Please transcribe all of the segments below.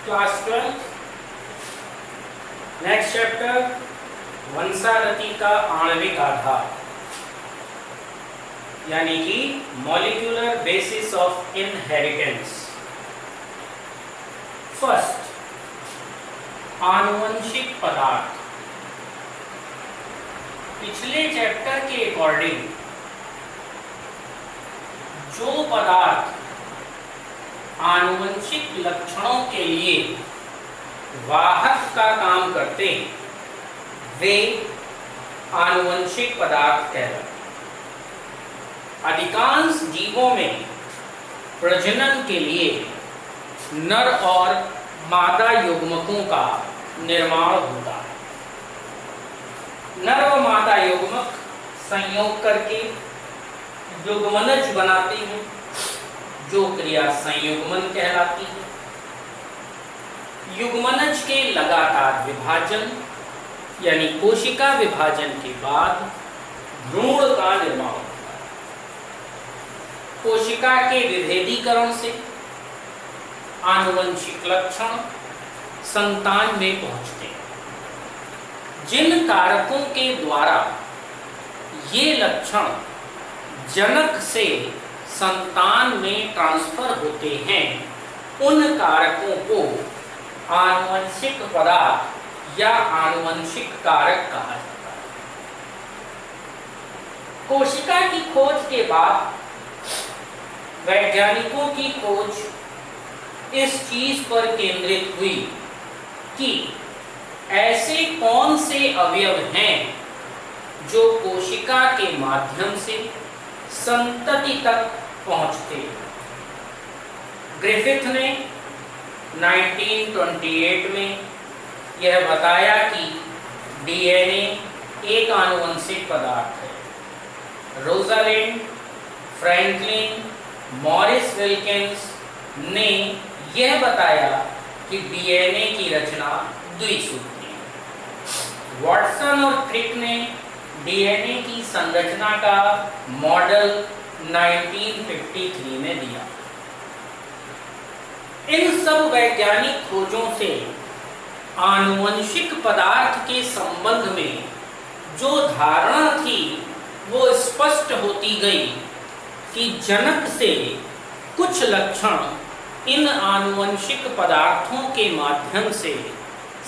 Class 12 next chapter वंशागति का आणविक आधार यानी कि molecular basis of inheritance. First, आनुवंशिक पदार्थ। पिछले चैप्टर के अकॉर्डिंग जो पदार्थ आनुवंशिक लक्षणों के लिए वाहक का काम करते हैं वे आनुवंशिक पदार्थ कहलाते हैं। अधिकांश जीवों में प्रजनन के लिए नर और मादा युग्मकों का निर्माण होता है। नर और मादा युग्मक संयोग करके युग्मनज बनाते हैं, जो क्रिया संयुग्मन कहलाती है। युग्मनज के लगातार विभाजन यानी कोशिका विभाजन के बाद भ्रूण का निर्माण होता है। कोशिका के विभेदीकरण से आनुवंशिक लक्षण संतान में पहुंचते हैं। जिन कारकों के द्वारा ये लक्षण जनक से संतान में ट्रांसफर होते हैं उन कारकों को आनुवंशिक पदार्थ या आनुवंशिक कारक कहा जाता है। कोशिका की खोज के बाद वैज्ञानिकों की खोज इस चीज पर केंद्रित हुई कि ऐसे कौन से अवयव हैं जो कोशिका के माध्यम से संतति तक पहुंचते हैं। ग्रिफिथ ने 1928 में यह बताया कि डीएनए एक आनुवंशिक पदार्थ है। रोजालिंड, फ्रैंकलिन, मॉरिस विल्किंस ने यह बताया कि डीएनए की रचना द्विसूत्री है। वॉटसन और क्रिक ने डीएनए की संरचना का मॉडल 1953 में दिया। इन सब वैज्ञानिक खोजों से आनुवंशिक पदार्थ के संबंध में जो धारणा थी वो स्पष्ट होती गई कि जनक से कुछ लक्षण इन आनुवंशिक पदार्थों के माध्यम से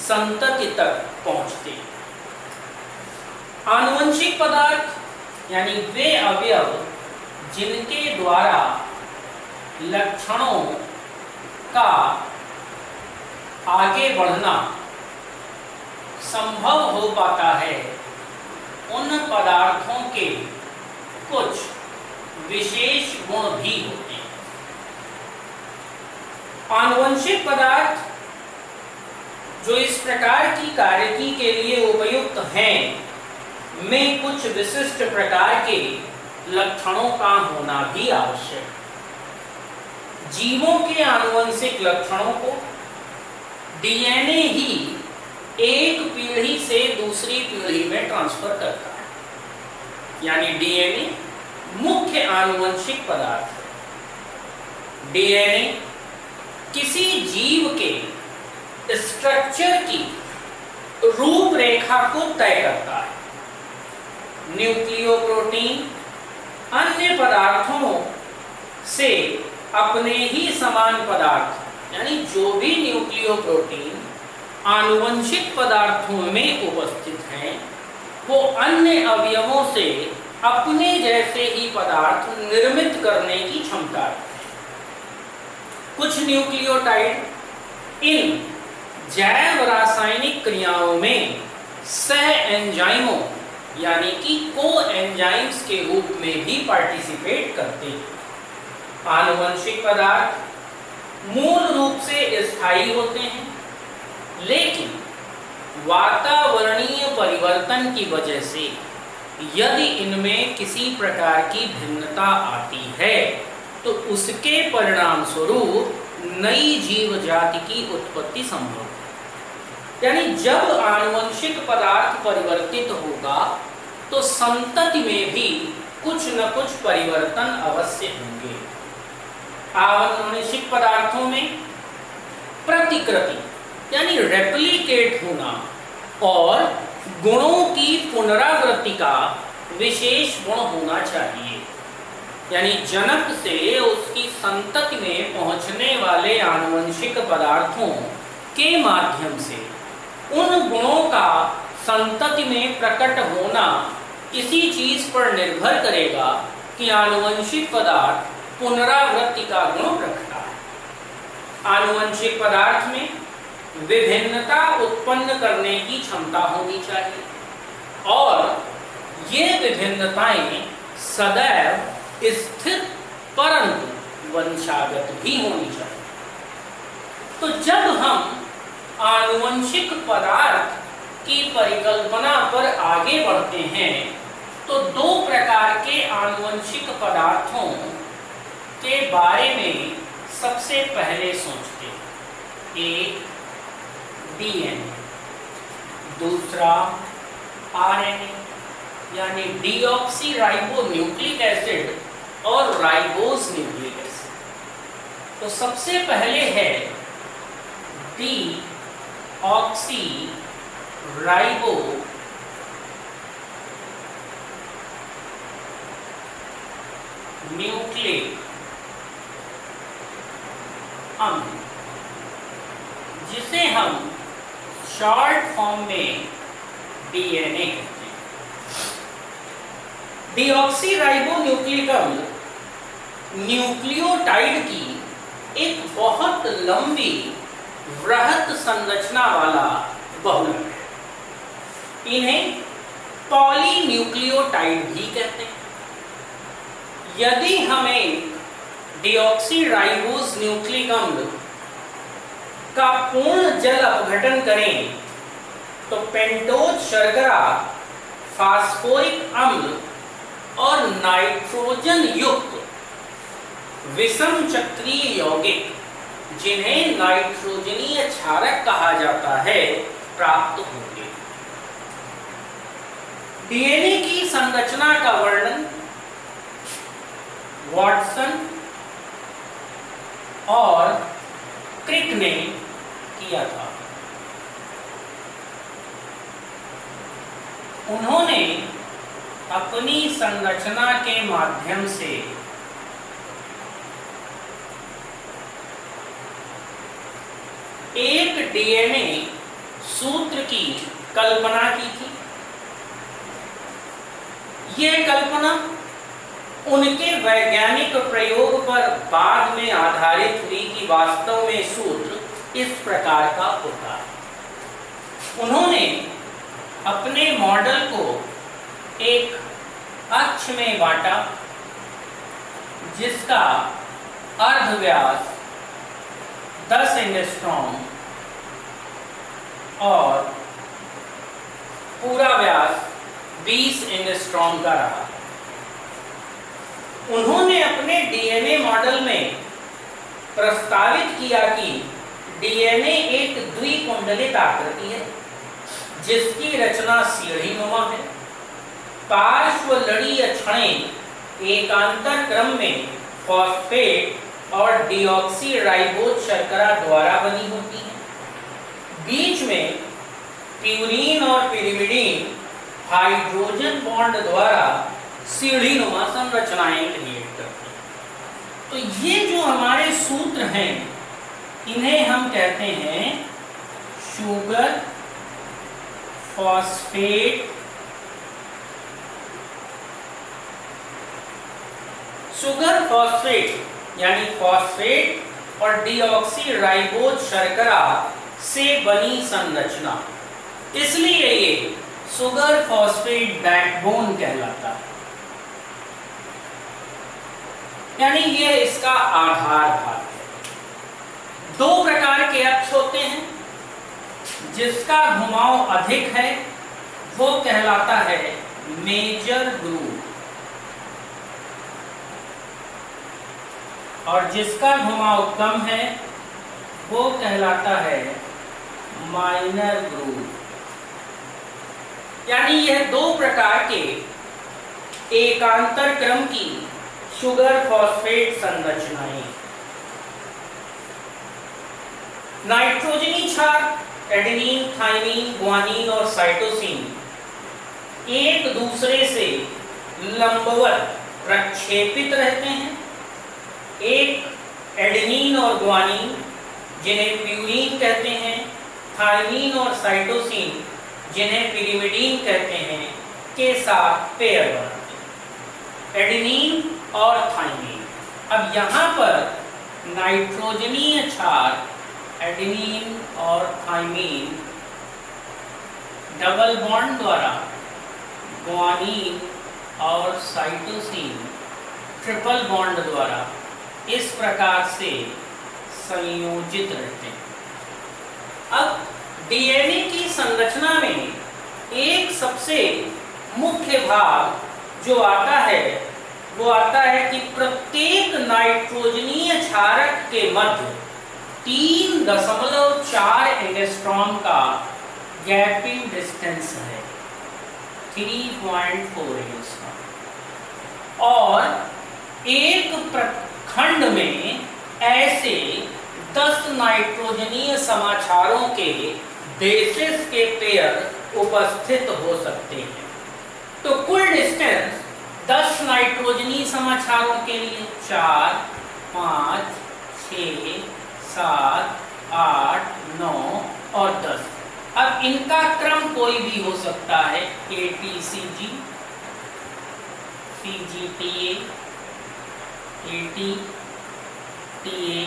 संतति तक पहुंचते। आनुवंशिक पदार्थ यानी वे अवयव जिनके द्वारा लक्षणों का आगे बढ़ना संभव हो पाता है, उन पदार्थों के कुछ विशेष गुण भी होते हैं। आनुवंशिक पदार्थ जो इस प्रकार की कार्यकी के लिए उपयुक्त हैं में कुछ विशिष्ट प्रकार के लक्षणों का होना भी आवश्यक है। जीवों के आनुवंशिक लक्षणों को डीएनए ही एक पीढ़ी से दूसरी पीढ़ी में ट्रांसफर करता है, यानी डीएनए मुख्य आनुवंशिक पदार्थ है। डीएनए किसी जीव के स्ट्रक्चर की रूपरेखा को तय करता है। न्यूक्लियोप्रोटीन अन्य पदार्थों से अपने ही समान पदार्थ यानी जो भी न्यूक्लियोप्रोटीन आनुवंशिक पदार्थों में उपस्थित हैं वो अन्य अवयवों से अपने जैसे ही पदार्थ निर्मित करने की क्षमता है। कुछ न्यूक्लियोटाइड इन जैव रासायनिक क्रियाओं में सह एंजाइमों यानी कि को एंजाइम्स के रूप में भी पार्टिसिपेट करते हैं। आनुवंशिक पदार्थ मूल रूप से स्थायी होते हैं, लेकिन वातावरणीय परिवर्तन की वजह से यदि इनमें किसी प्रकार की भिन्नता आती है तो उसके परिणाम स्वरूप नई जीव जाति की उत्पत्ति संभव है। यानी जब आनुवंशिक पदार्थ परिवर्तित होगा तो संतति में भी कुछ न कुछ परिवर्तन अवश्य होंगे। आनुवंशिक पदार्थों में प्रति पुनर्विकृति यानी रेप्लिकेट होना और गुणों की पुनरावृत्ति का विशेष गुण होना चाहिए। यानी जनक से उसकी संतति में पहुंचने वाले आनुवंशिक पदार्थों के माध्यम से उन गुणों का संतति में प्रकट होना इसी चीज पर निर्भर करेगा कि आनुवंशिक पदार्थ पुनरावृत्ति का गुण रखता है। आनुवंशिक पदार्थ में विभिन्नता उत्पन्न करने की क्षमता होनी चाहिए और ये विभिन्नताएं सदैव स्थिर परंतु वंशागत भी होनी चाहिए। तो जब हम आनुवंशिक पदार्थ की परिकल्पना पर आगे बढ़ते हैं तो दो प्रकार के आनुवंशिक पदार्थों के बारे में सबसे पहले सोचते हैं। एक डीएनए, दूसरा आरएनए यानी डीऑक्सी राइबो न्यूक्लिक एसिड और राइबोज न्यूक्लिक एसिड। तो सबसे पहले है डीऑक्सी राइबो न्यूक्लिक अम्ल, जिसे हम शॉर्ट फॉर्म में डीएनए कहते हैं। डीऑक्सी राइबो न्यूक्लिक अम्ल न्यूक्लियोटाइड की एक बहुत लंबी वृहत संरचना वाला बहुलक है। इन्हें पॉलीन्यूक्लियोटाइड भी कहते हैं। यदि हमें डीऑक्सी राइबोज न्यूक्लिक अम्ल का पूर्ण जल अपघटन करें तो पेंटोज शर्करा, फास्फोरिक अम्ल और नाइट्रोजन युक्त विषम चक्रीय यौगिक, जिन्हें नाइट्रोजनीय क्षारक कहा जाता है, प्राप्त होंगे। डीएनए की संरचना का वर्णन वाटसन और क्रिक ने किया था। उन्होंने अपनी संरचना के माध्यम से एक डीएनए सूत्र की कल्पना की थी। यह कल्पना उनके वैज्ञानिक प्रयोग पर बाद में आधारित हुई कि वास्तव में सूत्र इस प्रकार का होता है। उन्होंने अपने मॉडल को एक अक्ष में बांटा जिसका अर्धव्यास 10 एंगस्ट्रॉम और पूरा व्यास 20 एंगस्ट्रॉम का रहा। उन्होंने अपने डीएनए मॉडल में प्रस्तावित किया कि डीएनए एक द्विकुंडलित आकृति है जिसकी रचना सीढ़ीनुमा है। पार्श्व लड़ीय छड़ें एकांतर क्रम में फॉस्फेट और डीऑक्सी राइबोज शर्करा द्वारा बनी होती हैं। बीच में प्यूरीन और पिरिमिडीन हाइड्रोजन बॉन्ड द्वारा सीढ़ीनुमा संरचनाएं क्रिएट करती हैं। तो ये जो हमारे सूत्र हैं इन्हें हम कहते हैं शुगर फॉस्फेट यानी फॉस्फेट और डीऑक्सी राइबोज शर्करा से बनी संरचना, इसलिए ये शुगर फॉस्फेट बैकबोन कहलाता है। यानी ये इसका आधार भाग है। दो प्रकार के अक्ष होते हैं, जिसका घुमाव अधिक है वो कहलाता है मेजर ग्रूव और जिसका घुमाव कम है वो कहलाता है माइनर ग्रूव। यानी यह दो प्रकार के एकांतर क्रम की शुगर फॉस्फेट संरचनाएं। नाइट्रोजनी क्षार एडेनिन, थाइमिन, ग्वानिन और साइटोसिन एक दूसरे से लंबवत प्रक्षेपित रहते हैं। एक एडेनिन और ग्वानिन, जिन्हें प्यूरिन कहते हैं, थाइमिन और साइटोसिन, जिन्हें पिरिमिडीन कहते हैं, के साथ पेयर बनाते हैं, एडेनिन और थाइमिन। अब यहाँ पर नाइट्रोजनीय क्षार एडेनिन और थाइमिन डबल बॉन्ड द्वारा ग्वानिन और साइटोसिन ट्रिपल बॉन्ड द्वारा इस प्रकार से संयोजित रहते हैं। अब डीएनए की संरचना में एक सबसे मुख्य भाग जो आता है वो आता है कि प्रत्येक नाइट्रोजनीय क्षारक के मध्य 3.4 एंगस्ट्रॉम का गैपिंग डिस्टेंस है, 3.4 एंगस्ट्रॉम। और एक प्रखंड में ऐसे 10 नाइट्रोजनीय समाक्षारों के बेसिस के पेयर उपस्थित हो सकते हैं। तो कुल डिस्टेंस 10 नाइट्रोजनीय समाक्षारों के लिए 4, 5, 6, 7, 8, 9 और 10। अब इनका क्रम कोई भी हो सकता है, ATCG, CGTA, AT, TA,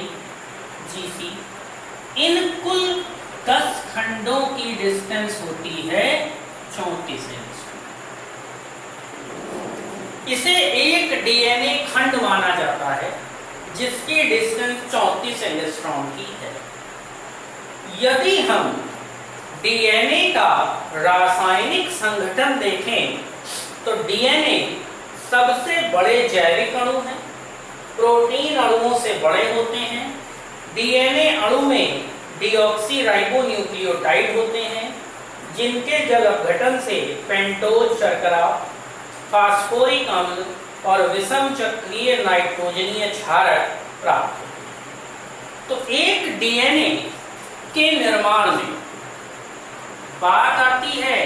GC। इन कुल 10 खंडों की डिस्टेंस होती है 34 एंगस्ट्रॉम। इसे एक डीएनए खंड माना जाता है जिसकी डिस्टेंस 34 एंगस्ट्रॉम की है। यदि हम डीएनए का रासायनिक संगठन देखें तो डीएनए सबसे बड़े जैविक अणु हैं, प्रोटीन अणुओं से बड़े होते हैं। डीएनए अणु में डीऑक्सीराइबोन्यूक्लियोटाइड होते हैं जिनके जल अपघटन से पेंटोज शर्करा, फास्फोरिक अम्ल और विषम चक्रीय नाइट्रोजनीय क्षारक प्राप्त होते हैं। तो एक डीएनए के निर्माण में बात आती है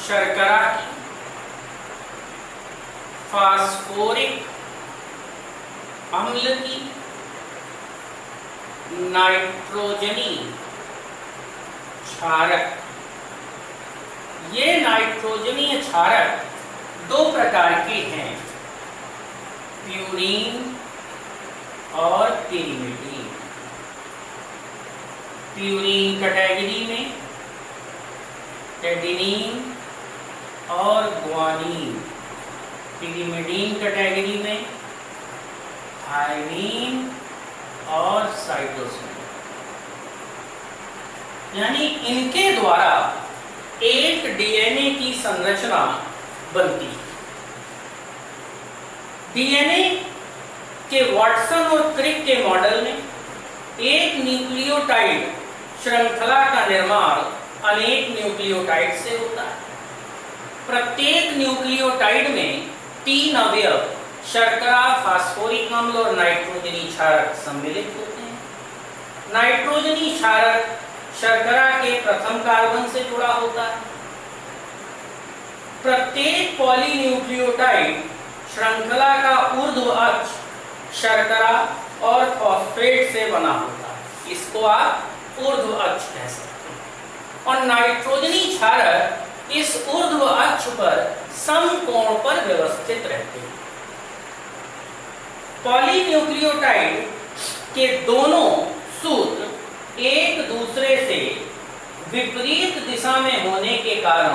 शर्करा की, फास्फोरिक अम्ल की, नाइट्रोजनी क्षारक। ये नाइट्रोजनीय क्षारक 2 प्रकार के हैं, प्यूरीन और पिरिमिडीन। प्यूरीन कैटेगरी में एडेनिन और ग्वानिन, पिरिमिडीन कैटेगरी में थाइमिन और साइटोसिन। यानी इनके द्वारा एक डीएनए की संरचना बनती है। डीएनए के वाटसन और क्रिक के मॉडल में एक न्यूक्लियोटाइड श्रृंखला का निर्माण अनेक न्यूक्लियोटाइड से होता है। प्रत्येक न्यूक्लियोटाइड में 3 अवयव शर्करा, फास्फोरिक अम्ल और नाइट्रोजनी क्षारक सम्मिलित होते हैं। नाइट्रोजनी क्षारक शर्करा के प्रथम कार्बन से जुड़ा होता है। प्रत्येक पॉलीन्यूक्लियोटाइड श्रृंखला का ऊर्ध्व अक्ष शर्करा और फॉस्फेट से बना होता है, इसको आप ऊर्ध्व अक्ष कह सकते हैं। और नाइट्रोजनी क्षारक इस ऊर्ध्व अक्ष पर समकोण पर व्यवस्थित रहते हैं। पॉलीन्यूक्लियोटाइड के दोनों सूत्र एक दूसरे से विपरीत दिशा में होने के कारण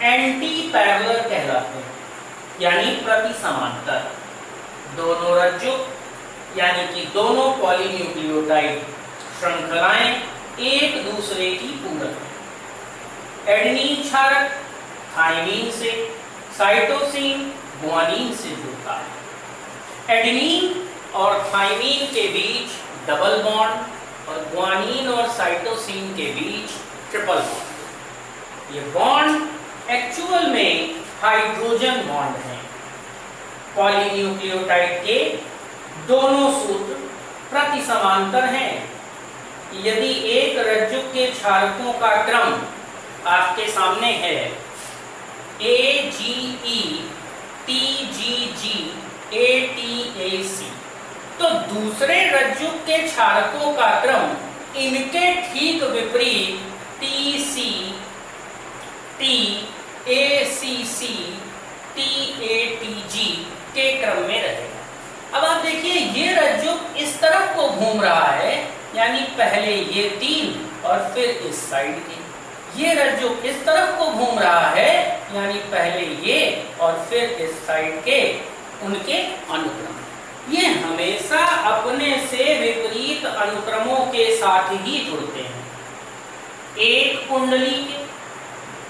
एंटी पैरेलल कहलाते हैं, यानी प्रति समांतर। दोनों रज्जु यानी कि दोनों पॉलीन्यूक्लियोटाइड श्रृंखलाएं एक दूसरे की पूरक हैं। एडेनिन क्षारक थाइमिन से, साइटोसिन ग्वानिन से जुड़ता है। एडेनिन और थाइमिन के बीच डबल बॉन्ड और ग्वानिन और साइटोसिन के बीच ट्रिपल बॉन्ड। ये बॉन्ड एक्चुअल में हाइड्रोजन बॉन्ड है। पॉलीन्यूक्लियोटाइड के दोनों सूत्र प्रति समांतर हैं, यदि एक रज्जु के क्षारकों का क्रम आपके सामने है AGE TGG ATAC, तो दूसरे रज्जु के क्षारकों का क्रम इनके ठीक विपरीत TC TACC TATG के क्रम में रहेगा। अब आप देखिए ये रज्जु इस तरफ को घूम रहा है, यानी पहले ये 3 और फिर इस साइड के। ये रज्जु इस तरफ को घूम रहा है, यानी पहले ये और फिर इस साइड के, उनके अनुक्रम। ये हमेशा अपने से विपरीत अनुक्रमों के साथ ही जुड़ते हैं। एक कुंडली के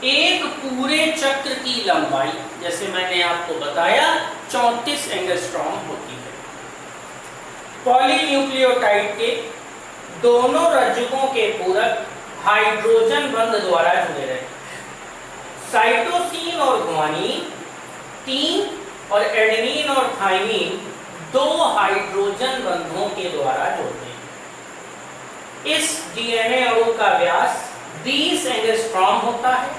एक पूरे चक्र की लंबाई, जैसे मैंने आपको बताया, 34 एंगस्ट्रॉम होती है। पॉलीन्यूक्लियोटाइड के दोनों रज्जुकों के पूरक हाइड्रोजन बंध द्वारा जुड़े रहते हैं। साइटोसिन और गुआनिन 3 और एडेनिन और थाइमिन 2 हाइड्रोजन बंधों के द्वारा जुड़ते हैं। इस डीएनए अणु का व्यास 20 एंगस्ट्रॉम होता है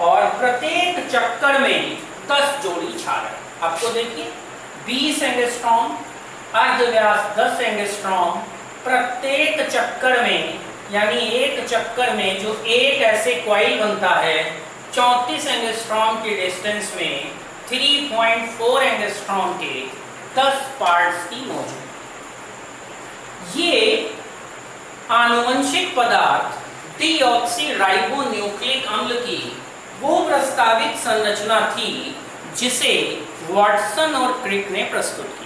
और प्रत्येक चक्कर में 10 जोड़ी क्षारक। आपको देखिए 20 एंगस्ट्रॉम, अर्धव्यास 10 एंगस्ट्रॉम, प्रत्येक चक्कर में, यानी एक चक्कर में जो एक ऐसे क्वाइल बनता है 34 एंगस्ट्रॉम की डिस्टेंस में 3.4 एंगस्ट्रॉम के 10 पार्ट्स की मौजूद। ये आनुवंशिक पदार्थ डीऑक्सीराइबोन्यूक्लिक अम्ल की वो प्रस्तावित संरचना थी जिसे वाटसन और क्रिक ने प्रस्तुत किया।